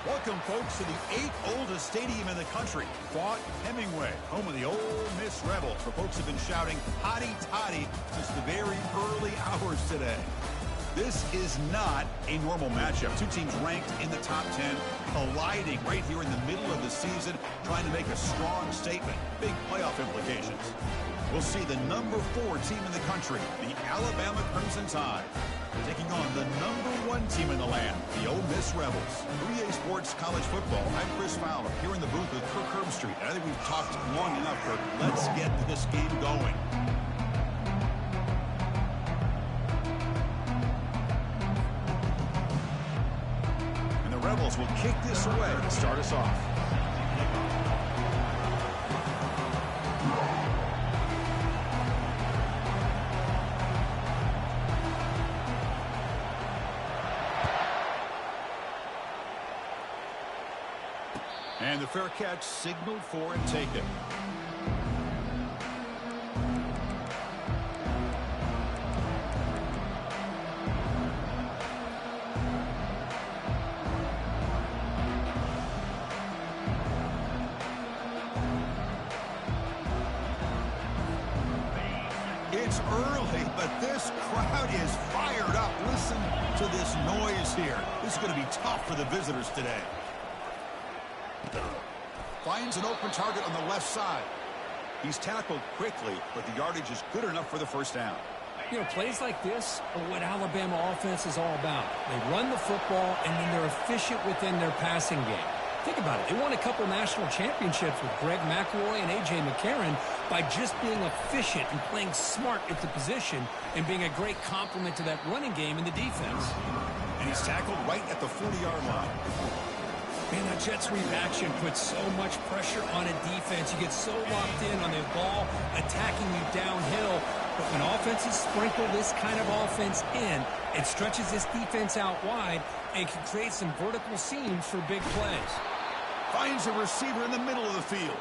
Welcome, folks, to the 8th oldest stadium in the country, Fort Hemingway, home of the Ole Miss Rebels, where folks have been shouting "Hotty Toddy" since the very early hours today. This is not a normal matchup. Two teams ranked in the top 10, colliding right here in the middle of the season, trying to make a strong statement. Big playoff implications. We'll see the number 4 team in the country, the Alabama Crimson Tide, taking on the number 1 team in the land, the Ole Miss Rebels. 3A Sports College Football. I'm Chris Fowler, here in the booth with Kirk Herbstreit. I think we've talked long enough, Kirk. Let's get this game going. And the Rebels will kick this away to start us off. And the fair catch signaled for and taken. It's early, but this crowd is fired up. Listen to this noise here. This is going to be tough for the visitors today. Finds an open target on the left side. He's tackled quickly, but the yardage is good enough for the first down. You know, plays like this are what Alabama offense is all about. They run the football, and then they're efficient within their passing game. Think about it. They won a couple national championships with Greg McElroy and A.J. McCarron by just being efficient and playing smart at the position and being a great complement to that running game in the defense. And he's tackled right at the 40-yard line. Man, that Jets reaction puts so much pressure on a defense. You get so locked in on the ball attacking you downhill. But when offenses sprinkle this kind of offense in, it stretches this defense out wide and can create some vertical seams for big plays. Finds a receiver in the middle of the field.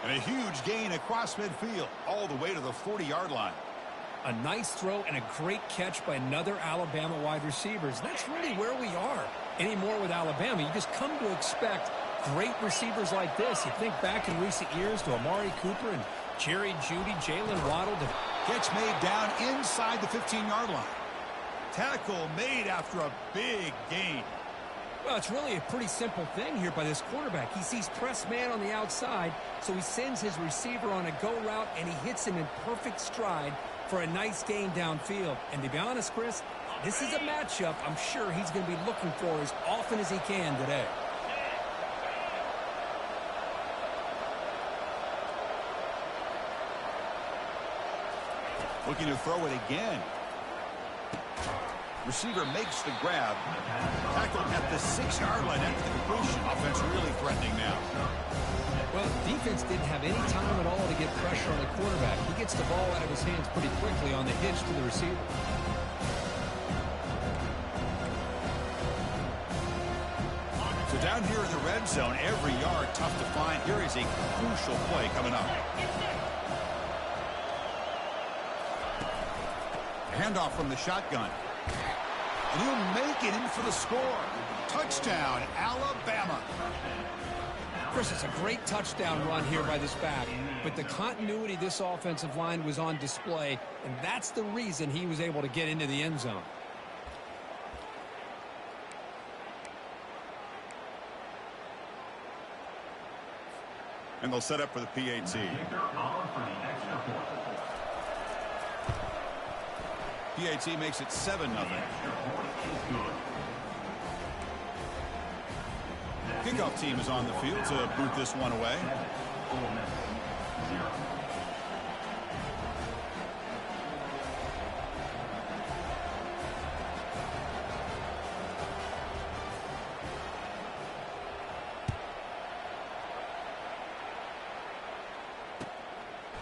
And a huge gain across midfield, all the way to the 40-yard line. A nice throw and a great catch by another Alabama wide receivers. That's really where we are anymore with Alabama. You just come to expect great receivers like this. You think back in recent years to Amari Cooper and Jerry Jeudy, Jalen Waddle. Catch made down inside the 15-yard line. Tackle made after a big gain. Well, it's really a pretty simple thing here by this quarterback. He sees press man on the outside, so he sends his receiver on a go route, and he hits him in perfect stride for a nice gain downfield. And to be honest, Chris, this is a matchup I'm sure he's going to be looking for as often as he can today. Looking to throw it again. Receiver makes the grab. Tackled at the 6-yard line after the completion. Offense really threatening now. Well, defense didn't have any time at all to get pressure on the quarterback. He gets the ball out of his hands pretty quickly on the hitch to the receiver. So down here in the red zone, every yard tough to find. Here is a crucial play coming up. Handoff from the shotgun. And he'll make it in for the score. Touchdown, Alabama. Chris, it's a great touchdown run here by this back, but the continuity of this offensive line was on display, and that's the reason he was able to get into the end zone. And they'll set up for the PAT. PAT makes it 7-0. Kickoff team is on the field to boot this one away.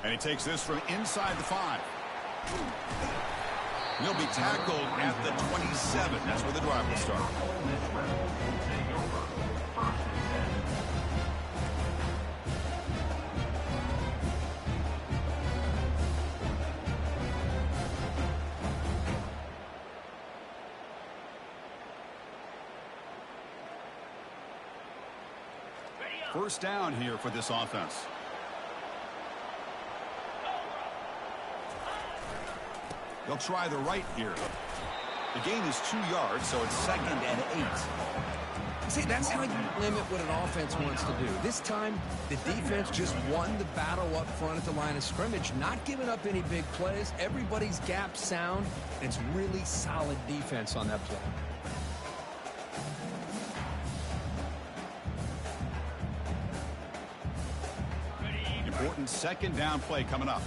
And he takes this from inside the 5. He'll be tackled at the 27. That's where the drive will start. First down here for this offense. They'll try the right here. The gain is 2 yards, so it's 2nd and 8. See, that's how you limit what an offense wants to do. This time, the defense just won the battle up front at the line of scrimmage, not giving up any big plays. Everybody's gap sound, and it's really solid defense on that play. Important 2nd down play coming up.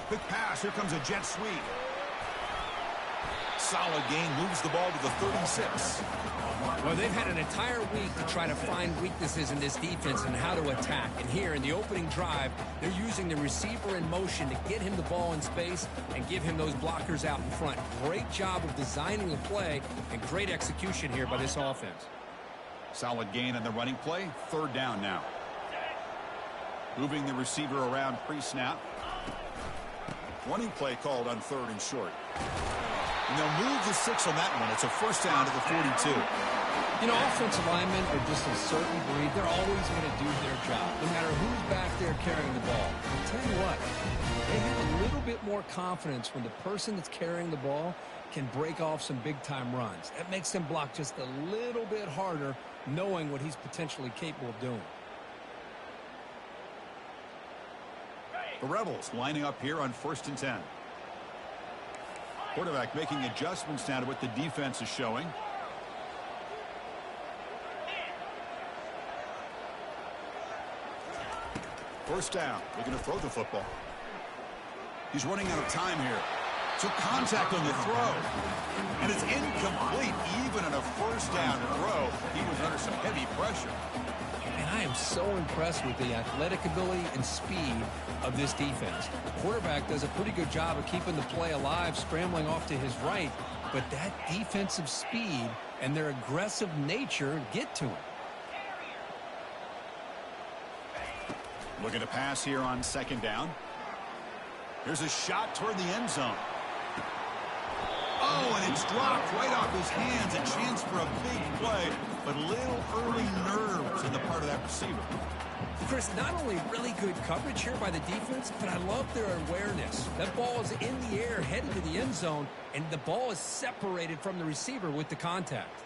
Quick pass. Here comes a jet sweep. Solid gain. Moves the ball to the 36. Well, they've had an entire week to try to find weaknesses in this defense and how to attack. And here in the opening drive, they're using the receiver in motion to get him the ball in space and give him those blockers out in front. Great job of designing the play and great execution here by this offense. Solid gain on the running play. 3rd down now. Moving the receiver around pre-snap. Running play called on 3rd and short. And they'll move the 6 on that one. It's a first down to the 42. You know, offensive linemen are just a certain breed. They're always going to do their job, no matter who's back there carrying the ball. I'll tell you what, they have a little bit more confidence when the person that's carrying the ball can break off some big-time runs. That makes them block just a little bit harder, knowing what he's potentially capable of doing. The Rebels lining up here on 1st and 10. Quarterback making adjustments now to what the defense is showing. First down. They're going to throw the football. He's running out of time here. So contact on the throw. And it's incomplete. Even on a first down throw, he was under some heavy pressure. And I am so impressed with the athletic ability and speed of this defense. The quarterback does a pretty good job of keeping the play alive, scrambling off to his right. But that defensive speed and their aggressive nature get to him. Looking to pass here on 2nd down. Here's a shot toward the end zone. Oh, and it's dropped right off his hands. A chance for a big play, but little early nerves on the part of that receiver. Chris, not only really good coverage here by the defense, but I love their awareness. That ball is in the air, headed to the end zone, and the ball is separated from the receiver with the contact.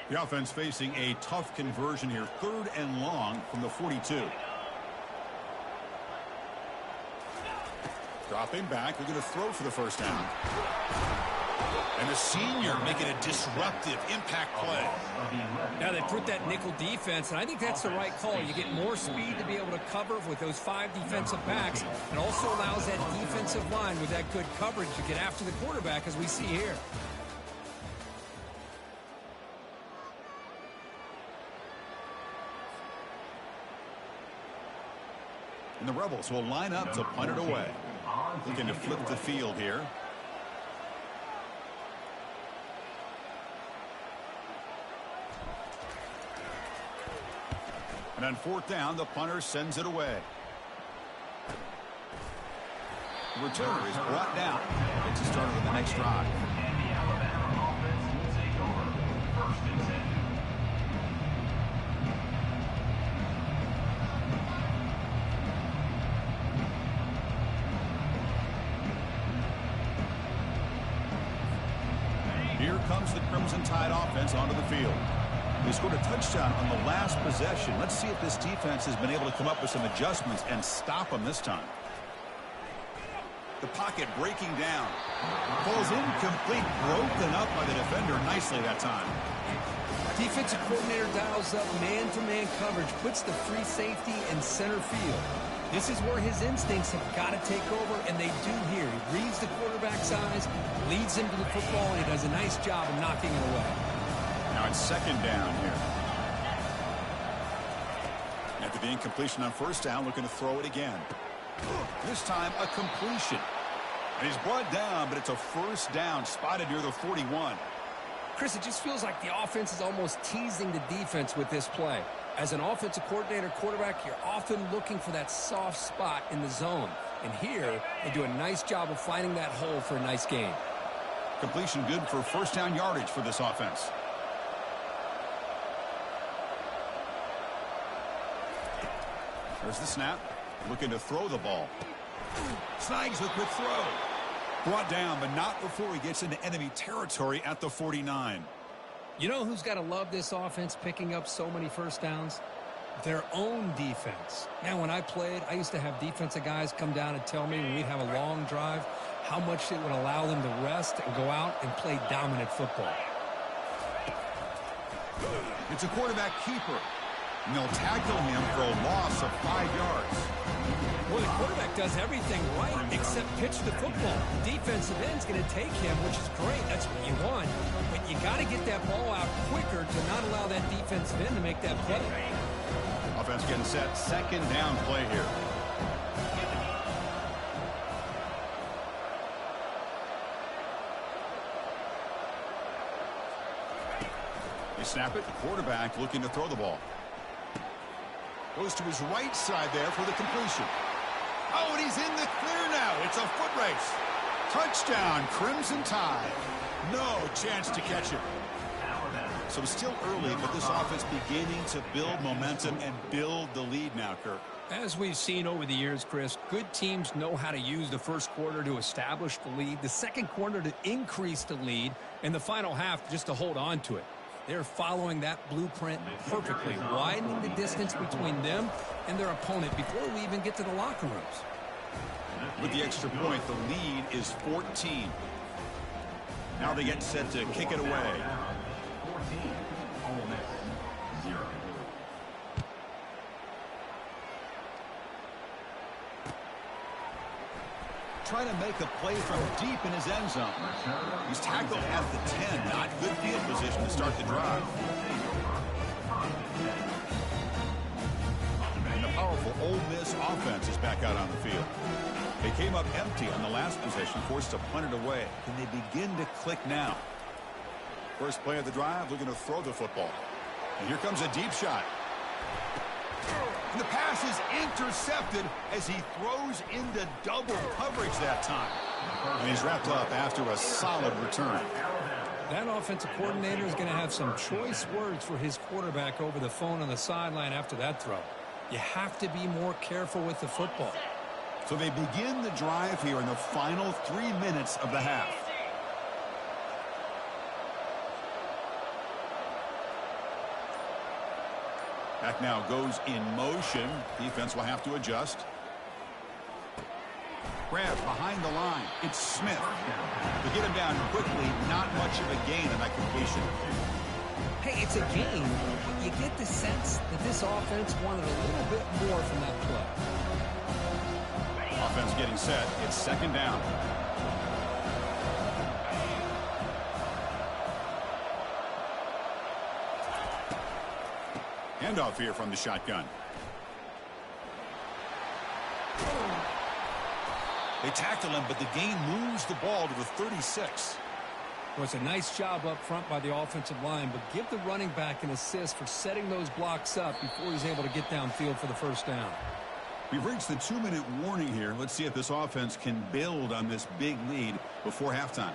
The offense facing a tough conversion here. 3rd and long from the 42. Dropping back. They're going to throw for the first down. And the senior making a disruptive impact play. Now they put that nickel defense, and I think that's the right call. You get more speed to be able to cover with those 5 defensive backs. It also allows that defensive line with that good coverage to get after the quarterback, as we see here. And the Rebels will line up to punt it away. Looking to flip the field here. And on 4th down, the punter sends it away. The returner is brought down. Gets us started on the next drive. And the Alabama offense will take over. 1st and 10. Here comes the Crimson Tide offense onto the field. They scored a touchdown on the last possession. Let's see if this defense has been able to come up with some adjustments and stop them this time. The pocket breaking down. Falls incomplete, broken up by the defender nicely that time. Defensive coordinator dials up man-to-man coverage, puts the free safety in center field. This is where his instincts have got to take over, and they do here. He reads the quarterback's eyes, leads him to the football, and he does a nice job of knocking it away. Now it's 2nd down here. After the incompletion on 1st down, looking to throw it again. This time a completion. And he's brought down, but it's a first down spotted near the 41. Chris, it just feels like the offense is almost teasing the defense with this play. As an offensive coordinator quarterback, you're often looking for that soft spot in the zone. And here, they do a nice job of finding that hole for a nice gain. Completion good for first down yardage for this offense. There's the snap. Looking to throw the ball. Snags a quick throw. Brought down, but not before he gets into enemy territory at the 49. You know who's got to love this offense picking up so many first downs? Their own defense. Now, when I played, I used to have defensive guys come down and tell me when we'd have a long drive how much it would allow them to rest and go out and play dominant football. It's a quarterback keeper. And they'll tackle him for a loss of 5 yards. Well, the quarterback does everything right except pitch the football. The defensive end's going to take him, which is great. That's what you want. But you got to get that ball out quicker to not allow that defensive end to make that play. Offense getting set. Second down play here. They snap it. The quarterback looking to throw the ball. Goes to his right side there for the completion. Oh, and he's in the clear now. It's a foot race. Touchdown, Crimson Tide. No chance to catch it. So still early, but this offense beginning to build momentum and build the lead now, Kirk. As we've seen over the years, Chris, good teams know how to use the first quarter to establish the lead, the second quarter to increase the lead, and the final half just to hold on to it. They're following that blueprint perfectly, widening the distance between them and their opponent before we even get to the locker rooms. With the extra point, the lead is 14. Now they get set to kick it away. 14, Ole Miss, 0. Trying to make a play from deep in his end zone. He's tackled at the 10. Not good field position to start the drive. And the powerful Ole Miss offense is back out on the field. They came up empty on the last possession, forced to punt it away. Can they begin to click now? First play of the drive, looking to throw the football. And here comes a deep shot. And the pass is intercepted as he throws into double coverage that time. And he's wrapped up after a solid return. That offensive coordinator is going to have some choice words for his quarterback over the phone on the sideline after that throw. You have to be more careful with the football. So they begin the drive here in the final 3 minutes of the half. Back now goes in motion. Defense will have to adjust. Grab behind the line. It's Smith. To get him down quickly, not much of a gain on that completion. Hey, it's a game, but you get the sense that this offense wanted a little bit more from that play. Offense getting set. It's second down. Handoff here from the shotgun. They tackle him, but the gain moves the ball to the 36. Well, it's a nice job up front by the offensive line, but give the running back an assist for setting those blocks up before he's able to get downfield for the first down. We've reached the 2-minute warning here. Let's see if this offense can build on this big lead before halftime.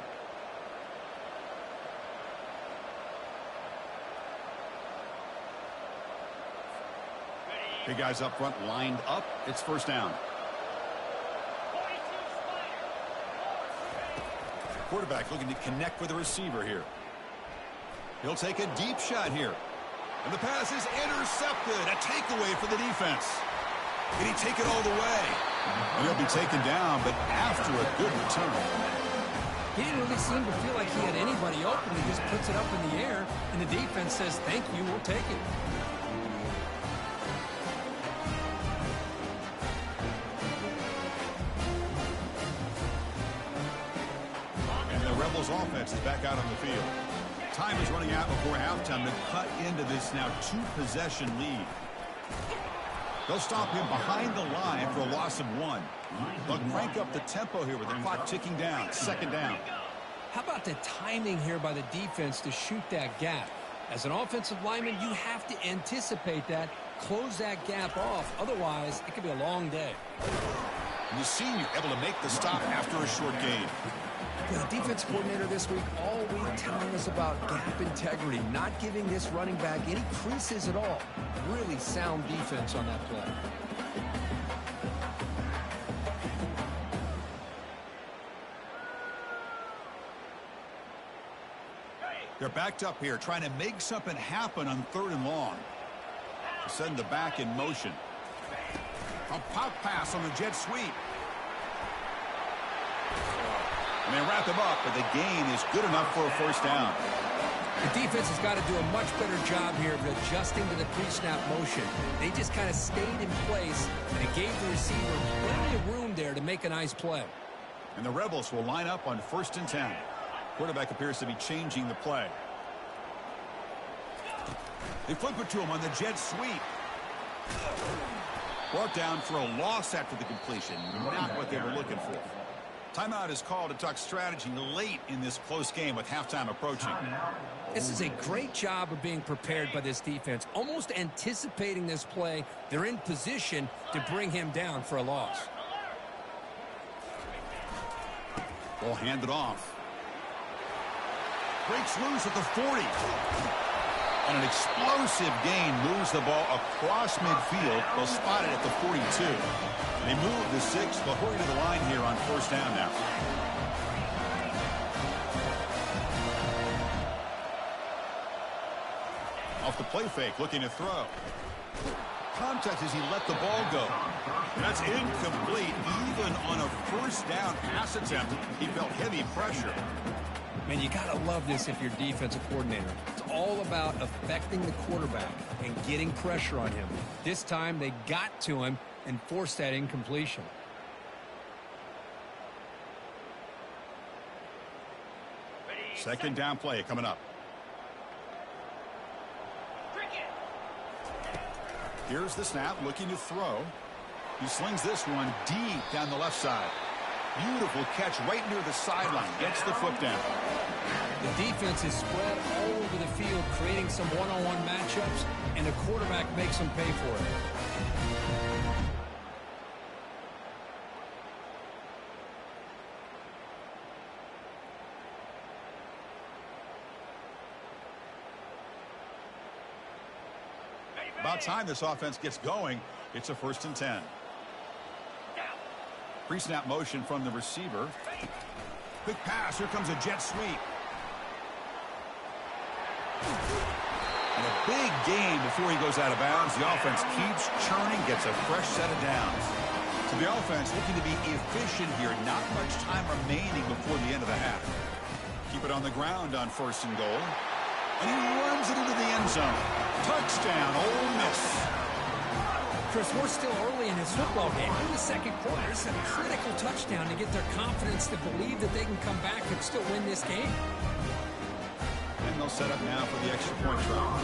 Big guys up front lined up. It's first down. Quarterback looking to connect with the receiver here. He'll take a deep shot here. And the pass is intercepted. A takeaway for the defense. Can he take it all the way? And he'll be taken down, but after a good return. He didn't really seem to feel like he had anybody open. He just puts it up in the air, and the defense says, thank you, we'll take it. Rebels offense is back out on the field. Time is running out before halftime to cut into this now 2-possession lead. They'll stop him behind the line for a loss of 1. They'll crank up the tempo here with the clock ticking down. Second down. How about the timing here by the defense to shoot that gap? As an offensive lineman, you have to anticipate that, close that gap off. Otherwise, it could be a long day. And the senior able to make the stop after a short gain. The defense coordinator this week all week telling us about gap integrity, not giving this running back any creases at all. Really sound defense on that play. They're backed up here, trying to make something happen on 3rd and long. Send the back in motion. A pop pass on the jet sweep. And they wrap him up, but the gain is good enough for a first down. The defense has got to do a much better job here of adjusting to the pre-snap motion. They just kind of stayed in place, and it gave the receiver plenty of room there to make a nice play. And the Rebels will line up on 1st and 10. Quarterback appears to be changing the play. They flip it to him on the jet sweep. Brought down for a loss after the completion. Not what they were looking for. Timeout is called to talk strategy late in this close game with halftime approaching. This is a great job of being prepared by this defense. Almost anticipating this play, they're in position to bring him down for a loss. Ball handed off. Breaks loose at the 40. And an explosive gain moves the ball across midfield. They'll spot it at the 42. They move the 6. They'll hurry to the line here on 1st down now. Off the play fake, looking to throw. Contact as he let the ball go. That's incomplete. Even on a 1st down pass attempt, he felt heavy pressure. Man, you got to love this if you're defensive coordinator. It's all about affecting the quarterback and getting pressure on him. This time, they got to him and forced that incompletion. Second down play coming up. Here's the snap, looking to throw. He slings this one deep down the left side. Beautiful catch right near the sideline. Gets the foot down. The defense is spread all over the field, creating some one-on-one matchups, and the quarterback makes them pay for it. About time this offense gets going. It's a 1st and 10. Pre-snap motion from the receiver. Quick pass. Here comes a jet sweep. And a big gain before he goes out of bounds. The offense keeps churning, gets a fresh set of downs. So the offense looking to be efficient here. Not much time remaining before the end of the half. Keep it on the ground on 1st and goal. And he runs it into the end zone. Touchdown, Ole Miss. Chris, we're still early in this football game. In the 2nd quarter, it's a critical touchdown to get their confidence to believe that they can come back and still win this game. And they'll set up now for the extra point try.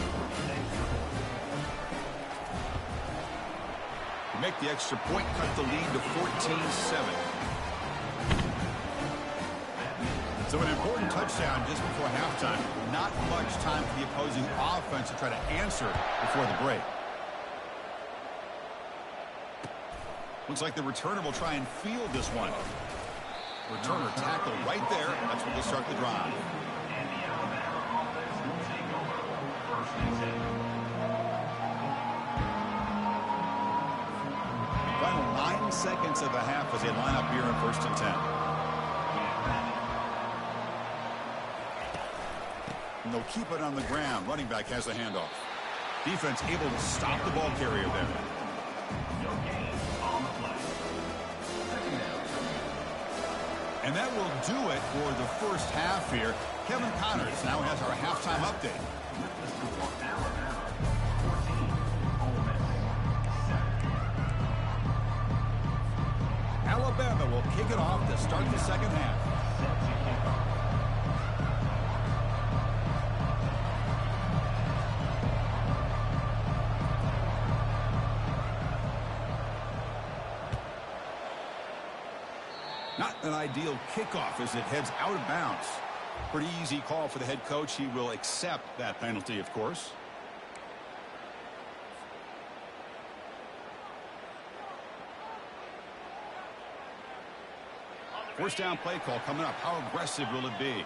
To make the extra point, cut the lead to 14-7. So an important touchdown just before halftime. Not much time for the opposing offense to try to answer before the break. Looks like the returner will try and field this one. Returner tackled right there. That's where they'll start the drive. And the Alabama offense will take over 1st and 10. Final 9 seconds of the half as they line up here in 1st and 10. And they'll keep it on the ground. Running back has the handoff. Defense able to stop the ball carrier there. No gain on the play. And that will do it for the 1st half here. Kevin Connors now has our halftime update. Alabama 14, Ole Miss 7. Alabama will kick it off to start the 2nd half. Set to kick off. Not an ideal kickoff as it heads out of bounds. Pretty easy call for the head coach. He will accept that penalty, of course. First down play call coming up. How aggressive will it be?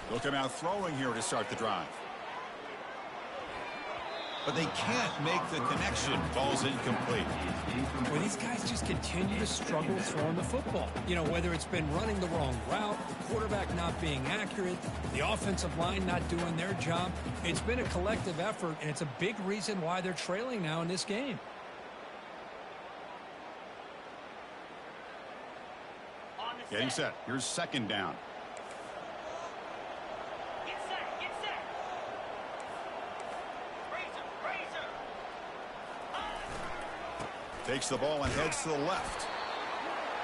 They'll come out throwing here to start the drive. But they can't make the connection. Ball's incomplete. Well, these guys just continue to struggle throwing the football. You know, whether it's been running the wrong route, the quarterback not being accurate, the offensive line not doing their job. It's been a collective effort, and it's a big reason why they're trailing now in this game. Getting set. Here's second down. Takes the ball and heads to the left.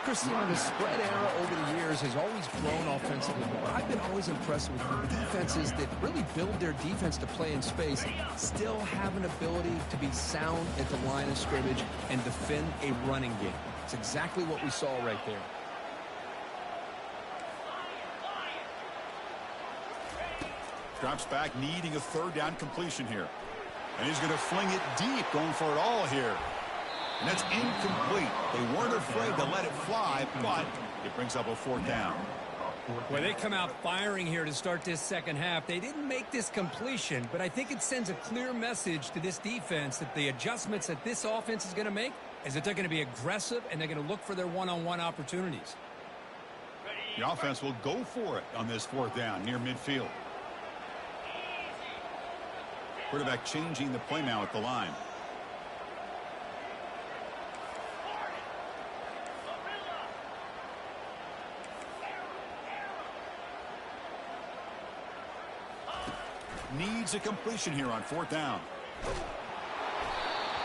Chris, the spread era over the years has always grown offensively, but I've been always impressed with defenses that really build their defense to play in space, still have an ability to be sound at the line of scrimmage and defend a running game. It's exactly what we saw right there. Drops back, needing a third down completion here. And he's going to fling it deep, going for it all here. And that's incomplete. They weren't afraid to let it fly, but it brings up a fourth down. Well, they come out firing here to start this second half. They didn't make this completion, but I think it sends a clear message to this defense that the adjustments that this offense is going to make is that they're going to be aggressive and they're going to look for their one-on-one opportunities. The offense will go for it on this fourth down near midfield. Quarterback changing the play now at the line. Needs a completion here on fourth down.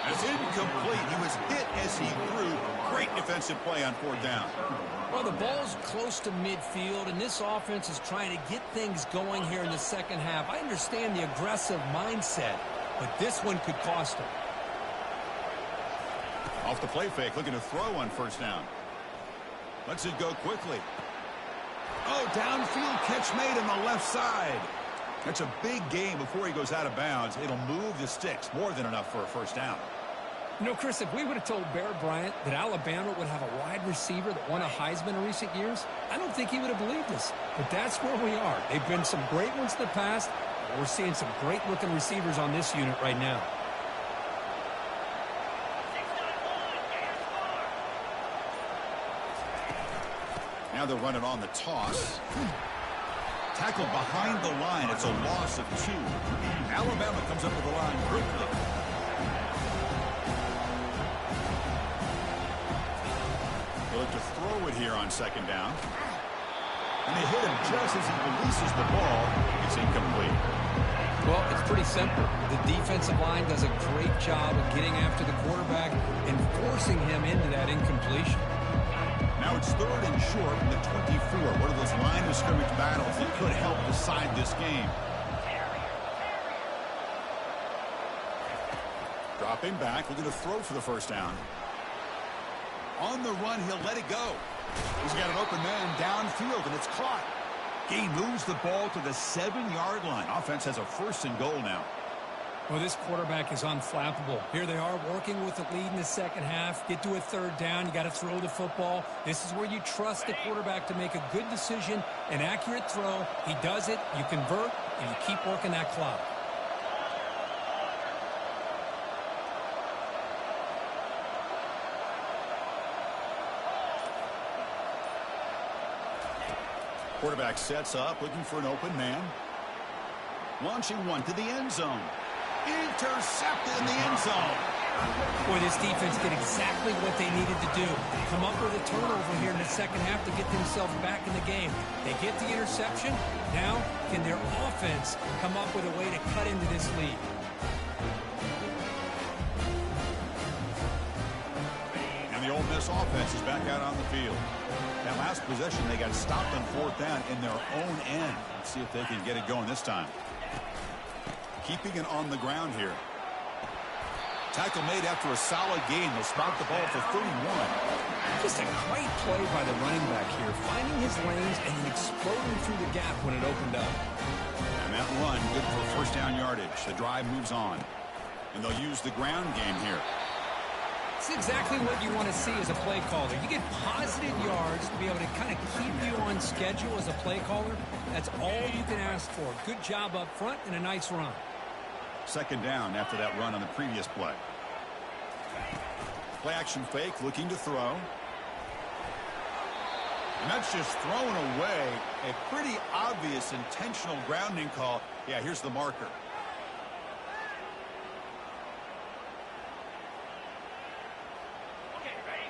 It's incomplete. He was hit as he threw. Great defensive play on fourth down. Well, the ball's close to midfield, and this offense is trying to get things going here in the second half. I understand the aggressive mindset, but this one could cost them. Off the play fake, looking to throw on first down. Lets it go quickly. Oh, downfield catch made on the left side. That's a big gain before he goes out of bounds. It'll move the sticks, more than enough for a first down. You know, Chris, if we would have told Bear Bryant that Alabama would have a wide receiver that won a Heisman in recent years, I don't think he would have believed us. But that's where we are. They've been some great ones in the past. We're seeing some great-looking receivers on this unit right now. Now they're running on the toss. Tackled behind the line. It's a loss of 2. Alabama comes up with the line quickly. They look to throw it here on second down. And they hit him just as he releases the ball. It's incomplete. Well, it's pretty simple. The defensive line does a great job of getting after the quarterback and forcing him into that incompletion. Now it's third and short from the 24. One of those line of scrimmage battles that could help decide this game. Dropping back, looking to throw for the first down. On the run, he'll let it go. He's got an open man downfield, and it's caught. He moves the ball to the 7-yard line. Offense has a first and goal now. Well, this quarterback is unflappable. Here they are working with the lead in the second half. Get to a third down. You got to throw the football. This is where you trust the quarterback to make a good decision, an accurate throw. He does it, you convert, and you keep working that clock. Quarterback sets up, looking for an open man. Launching one to the end zone. Intercepted in the end zone. Boy, this defense did exactly what they needed to do. Come up with a turnover here in the second half to get themselves back in the game. They get the interception. Now, can their offense come up with a way to cut into this lead? And the Ole Miss offense is back out on the field. That last possession, they got stopped on fourth down in their own end. Let's see if they can get it going this time. Keeping it on the ground here. Tackle made after a solid gain. They'll spot the ball for 31. Just a great play by the running back here, finding his lanes and then exploding through the gap when it opened up. And that run, good for first down yardage. The drive moves on. And they'll use the ground game here. This is exactly what you want to see as a play caller. You get positive yards to be able to kind of keep you on schedule as a play caller. That's all you can ask for. Good job up front and a nice run. Second down after that run on the previous play. Play action fake, looking to throw. And that's just thrown away. A pretty obvious intentional grounding call. Yeah, here's the marker.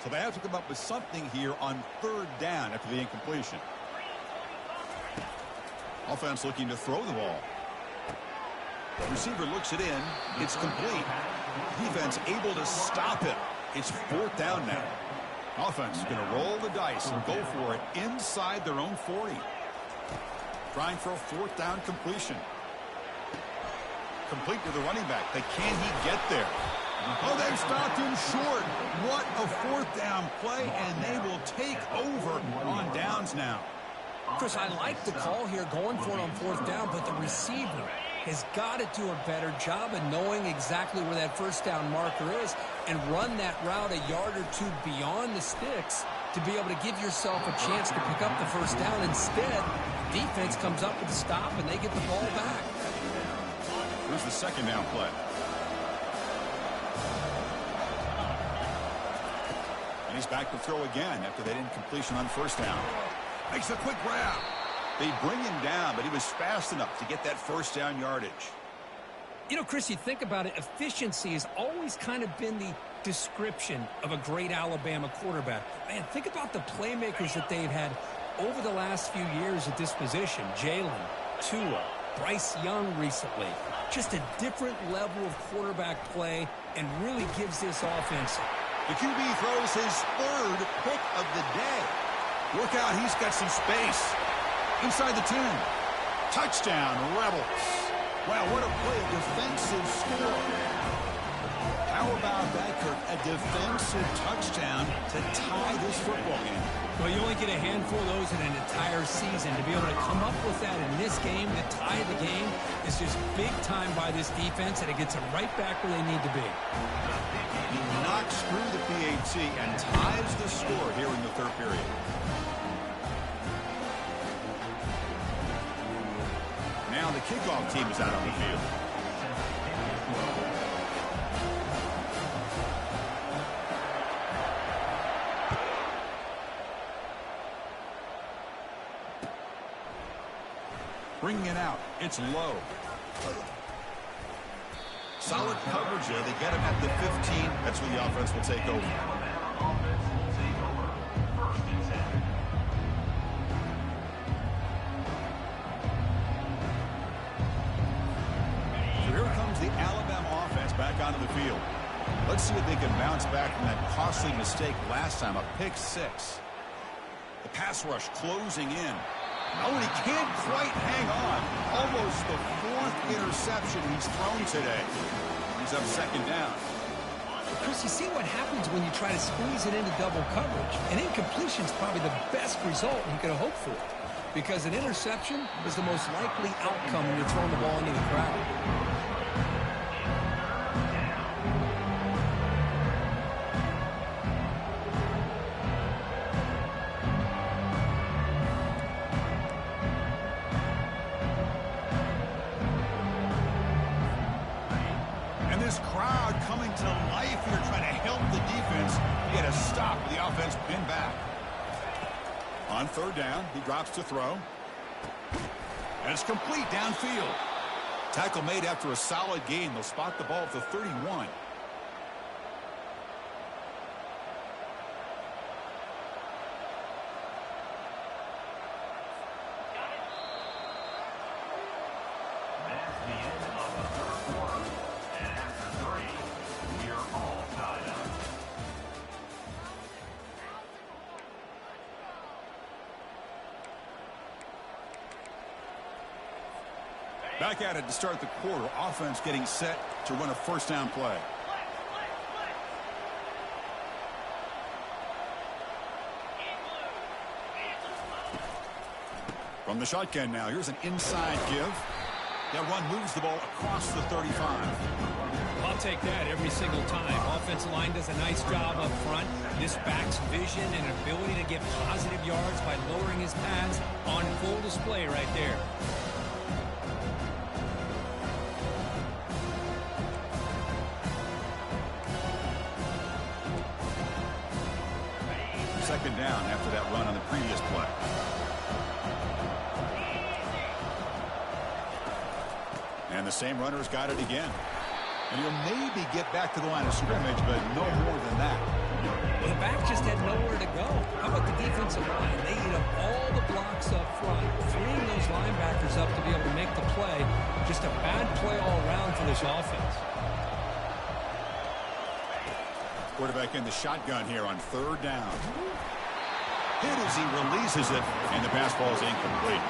So they have to come up with something here on third down after the incompletion. Offense looking to throw the ball. Receiver looks it in. It's complete. Defense able to stop it. It's fourth down now. Offense is going to roll the dice and go for it inside their own 40. Trying for a fourth down completion. Complete to the running back. But can he get there? Oh, they've stopped him short. What a fourth down play, and they will take over on downs now. Chris, I like the call here going for it on fourth down, but the receiver has got to do a better job of knowing exactly where that first down marker is and run that route a yard or two beyond the sticks to be able to give yourself a chance to pick up the first down. Instead, defense comes up with a stop and they get the ball back. Here's the second down play. And he's back to throw again after that incompletion on first down. Makes a quick grab. They bring him down, but he was fast enough to get that first down yardage. You know, Chris, you think about it, efficiency has always kind of been the description of a great Alabama quarterback. Man, think about the playmakers that they've had over the last few years at this position. Jalen, Tua, Bryce Young recently. Just a different level of quarterback play and really gives this offense. The QB throws his third pick of the day. Look out, he's got some space. Inside the 10. Touchdown, Rebels. Wow, what a play, a defensive score. How about that, Kirk? A defensive touchdown to tie this football game. Well, you only get a handful of those in an entire season. To be able to come up with that in this game, to tie the game, is just big time by this defense, and it gets them right back where they need to be. He knocks through the PAT and ties the score here in the third period. Now the kickoff team is out on the field. Bringing it out. It's low. Solid coverage there. They get him at the 15. That's where the offense will take over. The Alabama offense back onto the field. Let's see if they can bounce back from that costly mistake last time, a pick six. The pass rush closing in. Oh, and he can't quite hang on. Almost the fourth interception he's thrown today. He's up second down. Chris, you see what happens when you try to squeeze it into double coverage. An incompletion is probably the best result you could have hoped for, because an interception is the most likely outcome when you're throwing the ball into the crowd. This crowd coming to life here, trying to help the defense get a stop. The offense pinned back. On third down, he drops to throw. And it's complete downfield. Tackle made after a solid gain. They'll spot the ball at the 31. Back at it to start the quarter. Offense getting set to run a first down play. From the shotgun now, here's an inside give. That run moves the ball across the 35. He'll take that every single time. Offensive line does a nice job up front. This back's vision and ability to get positive yards by lowering his pads on full display right there. Second down after that run on the previous play. And the same runner's got it again. And he'll maybe get back to the line of scrimmage, but no more than that. Well, the back just had nowhere to go. How about the defensive line? They eat up all the blocks up front, freeing those linebackers up to be able to make the play. Just a bad play all around for this offense. Quarterback in the shotgun here on third down. Hit as he releases it, and the pass ball is incomplete.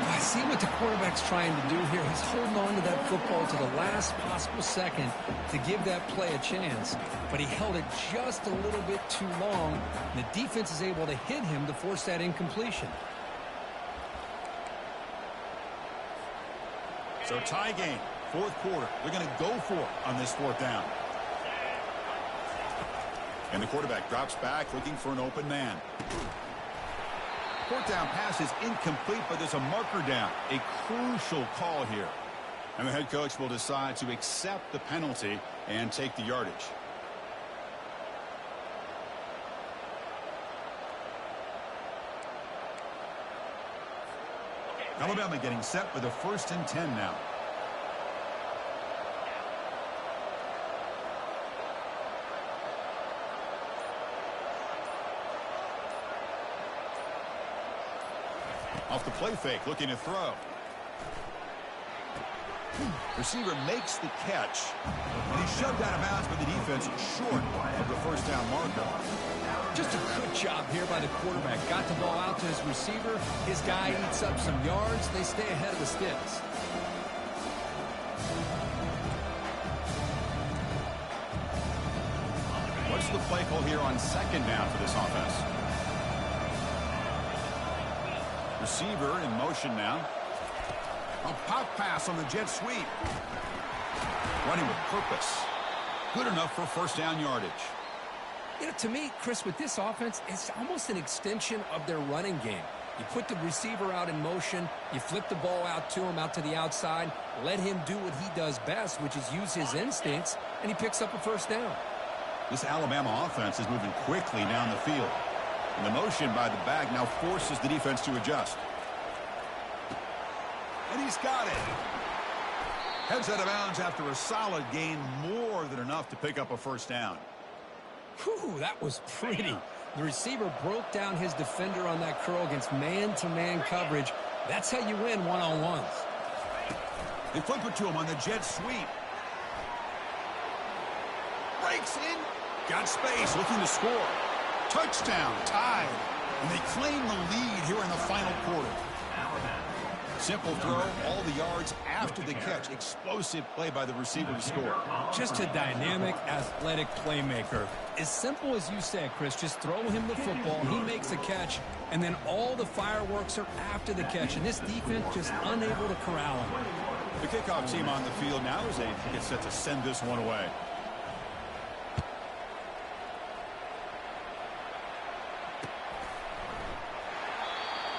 I see what the quarterback's trying to do here. He's holding on to that football to the last possible second to give that play a chance. But he held it just a little bit too long, and the defense is able to hit him to force that incompletion. So tie game, fourth quarter. They're going to go for it on this fourth down. And the quarterback drops back looking for an open man. Fourth down pass is incomplete, but there's a marker down. A crucial call here. And the head coach will decide to accept the penalty and take the yardage. Alabama getting set with a 1st and 10 now. Off the play fake, looking to throw. Receiver makes the catch, and he's shoved out of bounds by the defense short of the first down marker. Just a good job here by the quarterback. Got the ball out to his receiver. His guy eats up some yards. They stay ahead of the sticks. What's the play call here on second down for this offense? Receiver in motion now. A pop pass on the jet sweep. Running with purpose. Good enough for first down yardage. You know, to me, Chris, with this offense, it's almost an extension of their running game. You put the receiver out in motion, you flip the ball out to him, out to the outside, let him do what he does best, which is use his instincts, and he picks up a first down. This Alabama offense is moving quickly down the field. And the motion by the back now forces the defense to adjust. And he's got it. Heads out of bounds after a solid gain, more than enough to pick up a first down. Whew, that was pretty. The receiver broke down his defender on that curl against man-to-man coverage. That's how you win one-on-ones. They flip it to him on the jet sweep. Breaks in. Got space, looking to score. Touchdown, tied. And they claim the lead here in the final quarter. Simple throw, all the yards after the catch. Explosive play by the receiver to score. Just a dynamic, athletic playmaker. As simple as you said, Chris, just throw him the football, he makes a catch, and then all the fireworks are after the catch. And this defense just unable to corral him. The kickoff team on the field now as they get set to send this one away.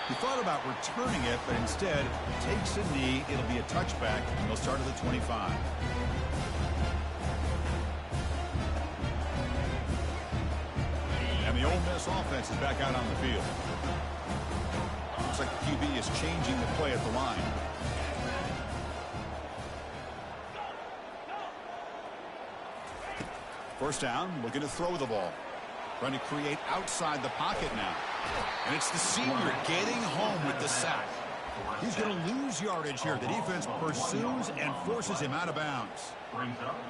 He thought about returning it, but instead takes a knee. It'll be a touchback, and they'll start at the 25. And the Ole Miss offense is back out on the field. Looks like the QB is changing the play at the line. First down, looking to throw the ball. Trying to create outside the pocket now. And it's the senior getting home with the sack. He's going to lose yardage here. The defense pursues and forces him out of bounds.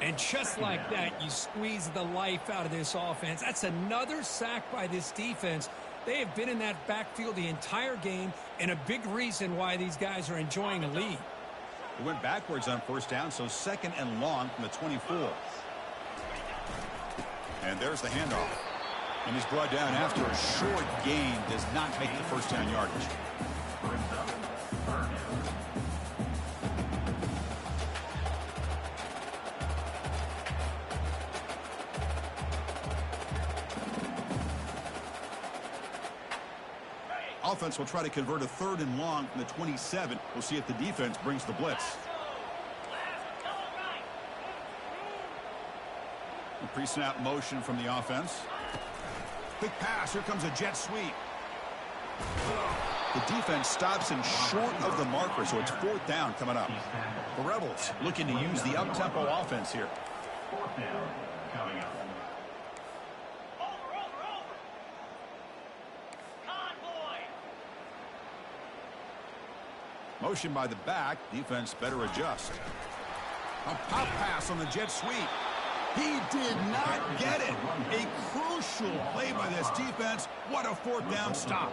And just like that, you squeeze the life out of this offense. That's another sack by this defense. They have been in that backfield the entire game, and a big reason why these guys are enjoying a lead. He went backwards on first down, so 2nd and long from the 24. And there's the handoff. And he's brought down after a short gain. Does not make the first down yardage. offense will try to convert a 3rd and long from the 27. We'll see if the defense brings the blitz. A pre-snap motion from the offense. Quick pass. Here comes a jet sweep. The defense stops him short of the marker, so it's 4th down coming up. The Rebels looking to use the up-tempo offense here. 4th down coming up. Motion by the back. Defense better adjust. A pop pass on the jet sweep. He did not get it. A crucial play by this defense. What a 4th down stop.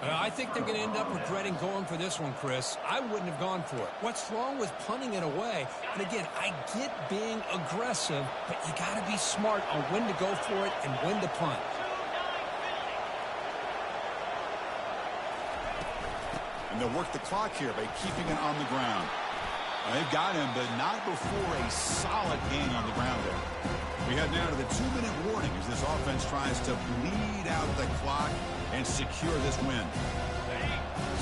I think they're going to end up regretting going for this one, Chris. I wouldn't have gone for it. What's wrong with punting it away? And again, I get being aggressive, but you got to be smart on when to go for it and when to punt. And they'll work the clock here by keeping it on the ground. They've got him, but not before a solid gain on the ground there. We head now to the 2-minute warning as this offense tries to bleed out the clock and secure this win.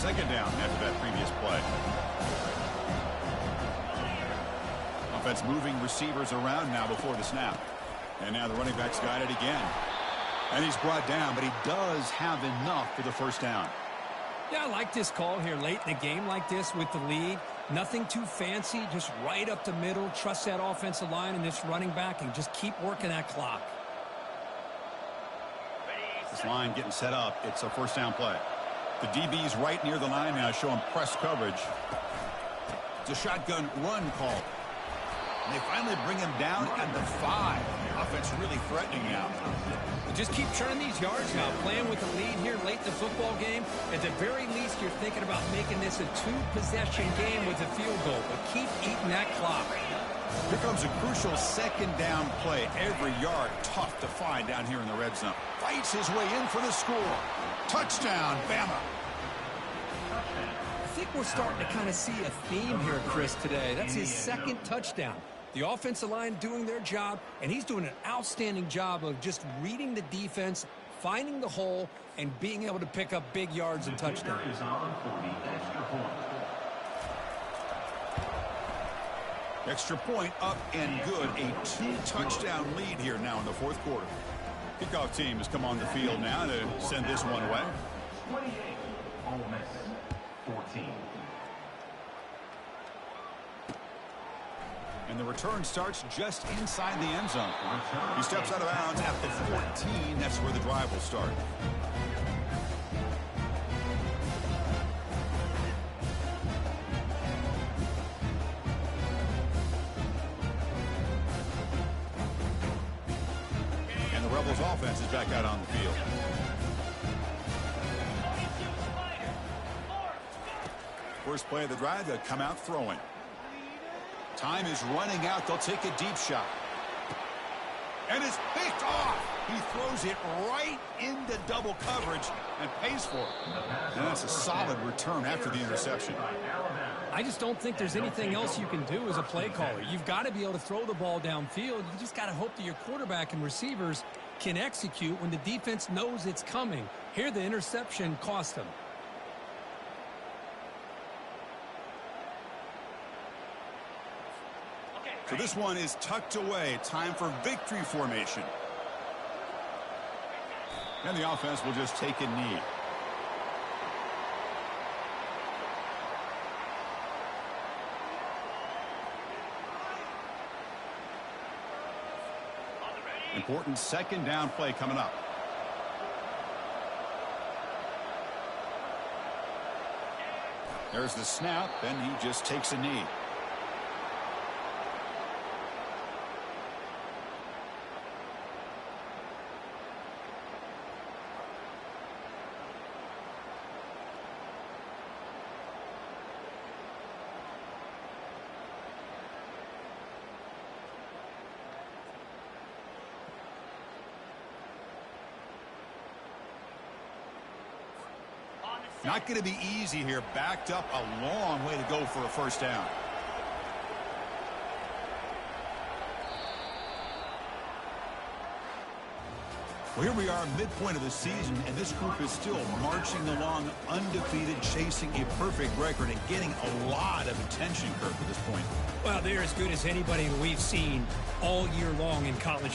2nd down after that previous play. Offense moving receivers around now before the snap. And now the running back's got it again. And he's brought down, but he does have enough for the 1st down. Yeah, I like this call here late in the game like this with the lead. Nothing too fancy, just right up the middle. Trust that offensive line and this running back and just keep working that clock. This line getting set up. It's a 1st down play. The DB's right near the line now, showing press coverage. It's a shotgun run call. And they finally bring him down at the 5. The offense really threatening now. Just keep churning these yards now. Playing with the lead here late in the football game. At the very least, you're thinking about making this a 2-possession game with a field goal. But keep eating that clock. Here comes a crucial 2nd down play. Every yard tough to find down here in the red zone. Fights his way in for the score. Touchdown, Bama. I think we're starting to kind of see a theme here, Chris, today. That's his 2nd touchdown. The offensive line doing their job, and he's doing an outstanding job of just reading the defense, finding the hole, and being able to pick up big yards and touchdowns. Is on for the extra point. Extra point up and good. A 2-touchdown lead here now in the 4th quarter. Kickoff team has come on the field now to send this one away. 28. Ole Miss 14. And the return starts just inside the end zone. He steps out of bounds at the 14. That's where the drive will start. And the Rebels offense is back out on the field. First play of the drive, they'll come out throwing. Time is running out. They'll take a deep shot. And it's picked off. He throws it right into double coverage and pays for it. And that's a solid return after the interception. I just don't think there's anything else you can do as a play caller. You've got to be able to throw the ball downfield. You just got to hope that your quarterback and receivers can execute when the defense knows it's coming. Here, the interception cost them. So this one is tucked away. Time for victory formation. And the offense will just take a knee. Important 2nd down play coming up. There's the snap, and he just takes a knee. Not going to be easy here. Backed up a long way to go for a 1st down. Well, here we are, midpoint of the season, and this group is still marching along undefeated, chasing a perfect record and getting a lot of attention, Kirk, at this point. Well, they're as good as anybody that we've seen all year long in college